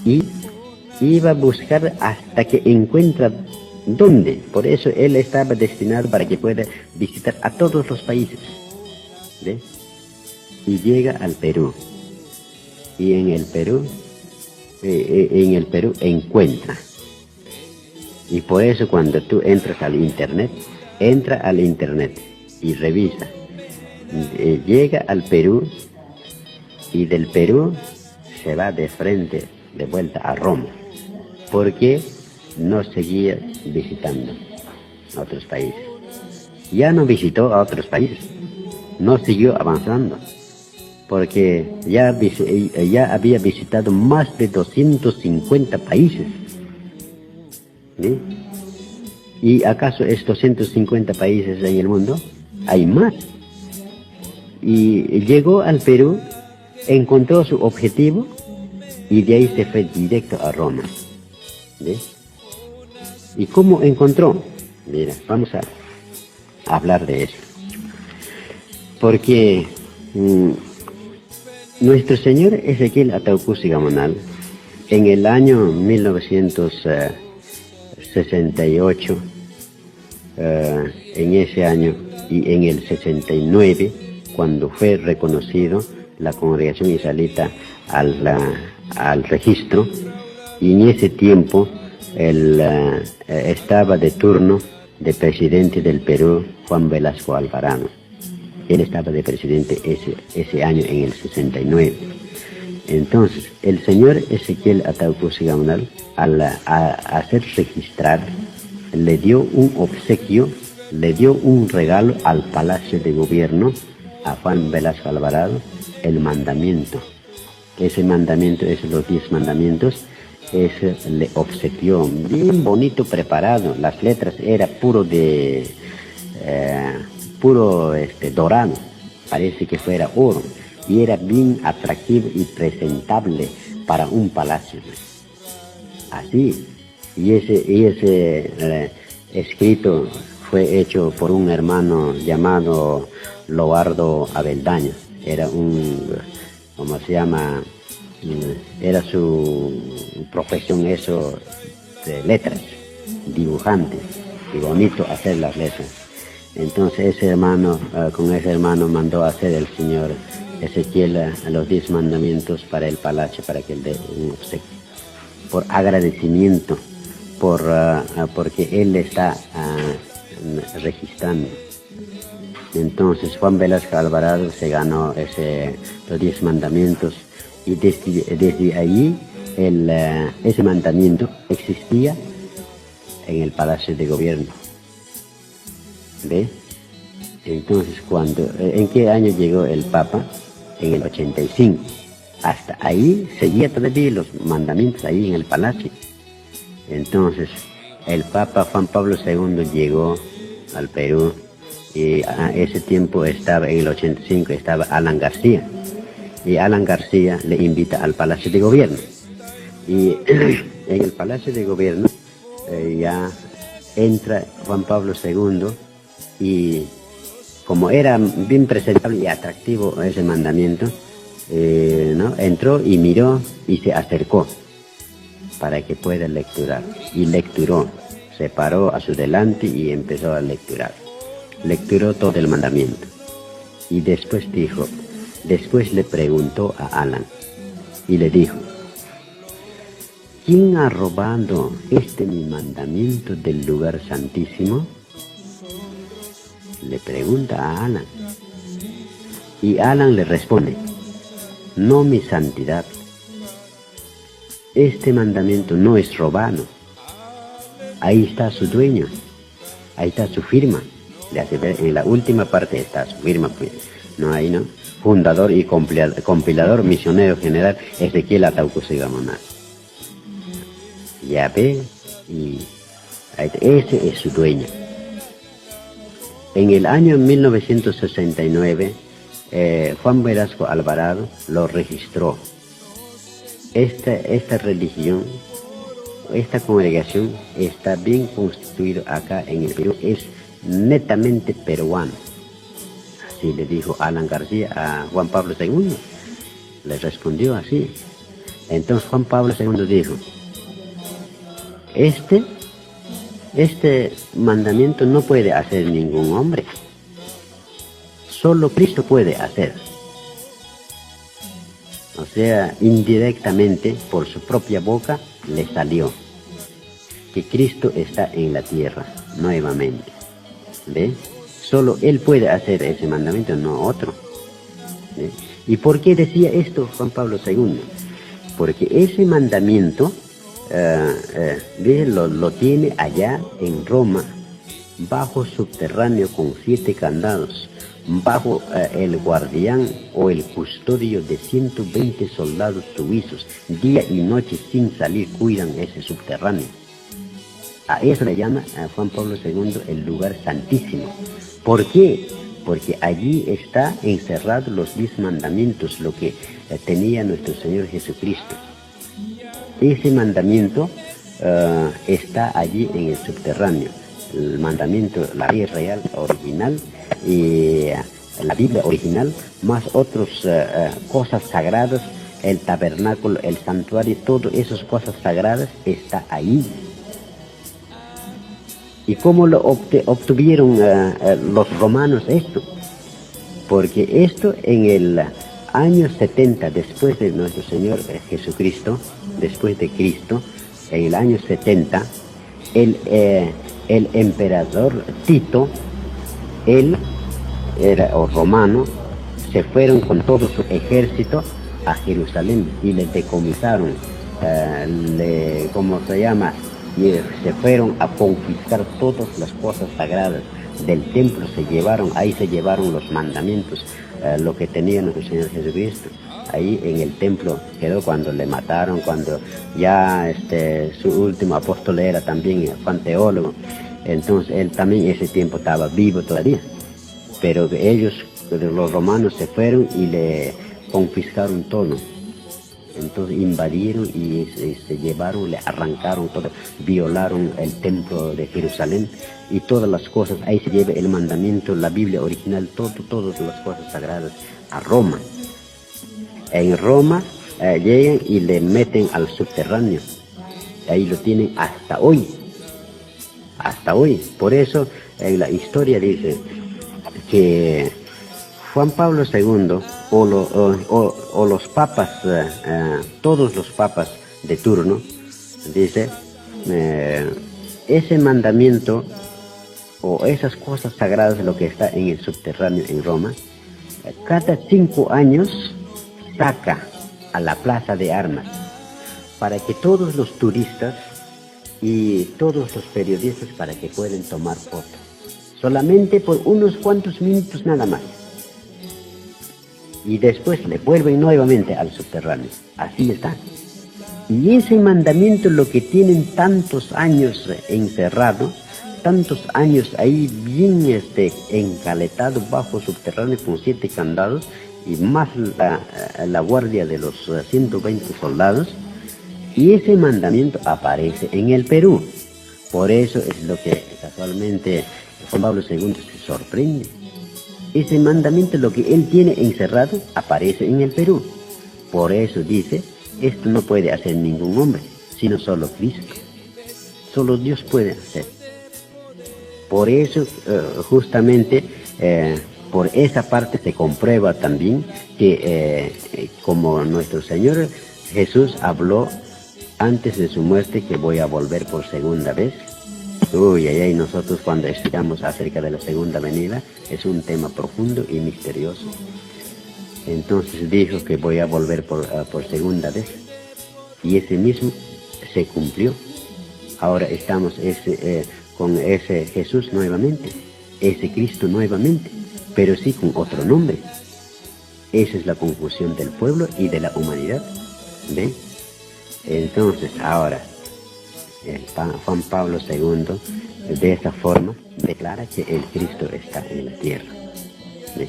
y iba a buscar hasta que encuentra dónde. Por eso él estaba destinado para que pueda visitar a todos los países. ¿Ve? Y llega al Perú. Y en el Perú encuentra. Y por eso cuando tú entras al internet, entra al internet y revisa. Llega al Perú y del Perú se va de frente, de vuelta a Roma, porque no seguía visitando a otros países. Ya no visitó a otros países, no siguió avanzando, porque ya había visitado más de 250 países. ¿Sí? ¿Y acaso estos 250 países en el mundo? Hay más. Y llegó al Perú, encontró su objetivo y de ahí se fue directo a Roma. ¿Ves? ¿Y cómo encontró? Mira, vamos a hablar de eso. Porque nuestro señor Ezequiel Ataucusi Gamonal, en el año 1968, en ese año y en el 69, cuando fue reconocido la congregación israelita al registro, y en ese tiempo él estaba de turno de presidente del Perú Juan Velasco Alvarado. Él estaba de presidente ese año en el 69. Entonces, el señor Ezequiel Ataucusi Gamonal, al hacer registrar, le dio un obsequio, le dio un regalo al Palacio de Gobierno, a Juan Velasco Alvarado, el mandamiento. Ese mandamiento, los 10 mandamientos, le obsequió, bien bonito preparado. Las letras eran puro dorado, parece que fuera oro, y era bien atractivo y presentable para un palacio. Así, y ese escrito fue hecho por un hermano llamado Loardo Abeldaño. Era ¿cómo se llama? Era su profesión eso, de letras, dibujante, y bonito hacer las letras. Entonces con ese hermano mandó a hacer el señor Ezequiel los 10 mandamientos para el palacio, para que él dé un obsequio, por agradecimiento, porque él está registrando. Entonces Juan Velasco Alvarado se ganó los 10 mandamientos, y desde allí ese mandamiento existía en el Palacio de Gobierno. ¿Ve? Entonces, ¿en qué año llegó el Papa? En el 85. Hasta ahí seguía todavía los mandamientos ahí en el palacio. Entonces, el Papa Juan Pablo II llegó al Perú, y a ese tiempo en el 85 estaba Alan García. Y Alan García le invita al Palacio de Gobierno. Y en el Palacio de Gobierno ya entra Juan Pablo II, y como era bien presentable y atractivo ese mandamiento, ¿no? Entró y miró y se acercó para que pueda lecturar. Y lecturó, se paró a su delante y empezó a lecturar. Lecturó todo el mandamiento. Y después le preguntó a Alan y le dijo: ¿quién ha robado mi mandamiento del lugar santísimo? Le pregunta a Alan. Y Alan le responde: no, mi santidad, este mandamiento no es robado. Ahí está su dueño, ahí está su firma. En la última parte está su firma, pues. No, ahí no. Fundador y compilador misionero general Ezequiel Ataucusi Gamonal. Ya ve, y ese es su dueño. En el año 1969, Juan Velasco Alvarado lo registró. Esta religión, esta congregación está bien constituida acá en el Perú, es netamente peruano. Así le dijo Alan García a Juan Pablo II, le respondió así. Entonces Juan Pablo II dijo, este mandamiento no puede hacer ningún hombre, solo Cristo puede hacer. O sea, indirectamente, por su propia boca, le salió que Cristo está en la tierra, nuevamente. ¿Ve? Solo Él puede hacer ese mandamiento, no otro. ¿Ve? ¿Y por qué decía esto Juan Pablo II? Porque ese mandamiento lo tiene allá en Roma, bajo subterráneo con 7 candados, bajo el guardián o el custodio de 120 soldados suizos, día y noche sin salir, cuidan ese subterráneo. A eso le llama a Juan Pablo II el lugar santísimo. ¿Por qué? Porque allí está encerrado los 10 mandamientos, lo que tenía nuestro Señor Jesucristo. Ese mandamiento está allí en el subterráneo. El mandamiento, la ley real original y la Biblia original, más otras cosas sagradas, el tabernáculo, el santuario, todas esas cosas sagradas está ahí. ¿Y cómo lo obtuvieron los romanos esto? Porque esto en el año 70 después de nuestro Señor Jesucristo, después de Cristo, en el año 70, el emperador Tito, él era romano, se fueron con todo su ejército a Jerusalén y le decomisaron, y se fueron a confiscar todas las cosas sagradas del templo, ahí se llevaron los mandamientos, lo que tenía nuestro Señor Jesucristo. Ahí en el templo quedó cuando le mataron, cuando ya su último apóstol era también Juan Teólogo. Entonces él también ese tiempo estaba vivo todavía. Pero ellos, los romanos, se fueron y le confiscaron todo. Entonces invadieron y se llevaron, le arrancaron todo, violaron el templo de Jerusalén y todas las cosas. Ahí se lleva el mandamiento, la Biblia original, todas las cosas sagradas a Roma. En Roma llegan y le meten al subterráneo. Ahí lo tienen hasta hoy. Hasta hoy. Por eso en la historia dice que Juan Pablo II o los papas, todos los papas de turno, dice, ese mandamiento o esas cosas sagradas, lo que está en el subterráneo en Roma, cada 5 años saca a la plaza de armas para que todos los turistas y todos los periodistas para que puedan tomar fotos, solamente por unos cuantos minutos nada más, y después le vuelven nuevamente al subterráneo. Así está. Y ese mandamiento, lo que tienen tantos años encerrado, tantos años ahí bien encaletado bajo subterráneo con 7 candados y más la guardia de los 120 soldados, y ese mandamiento aparece en el Perú. Por eso es lo que casualmente Juan Pablo II se sorprende. Ese mandamiento, lo que él tiene encerrado, aparece en el Perú. Por eso dice, esto no puede hacer ningún hombre, sino solo Cristo. Solo Dios puede hacer. Por eso, justamente, por esa parte se comprueba también que como nuestro Señor Jesús habló antes de su muerte, que voy a volver por segunda vez. Y nosotros cuando estudiamos acerca de la segunda venida, es un tema profundo y misterioso. Entonces dijo que voy a volver por segunda vez. Y ese mismo se cumplió. Ahora estamos con ese Jesús nuevamente, ese Cristo nuevamente, pero sí con otro nombre. Esa es la confusión del pueblo y de la humanidad. ¿Ve? Entonces ahora Juan Pablo II de esa forma declara que el Cristo está en la tierra. ¿Sí?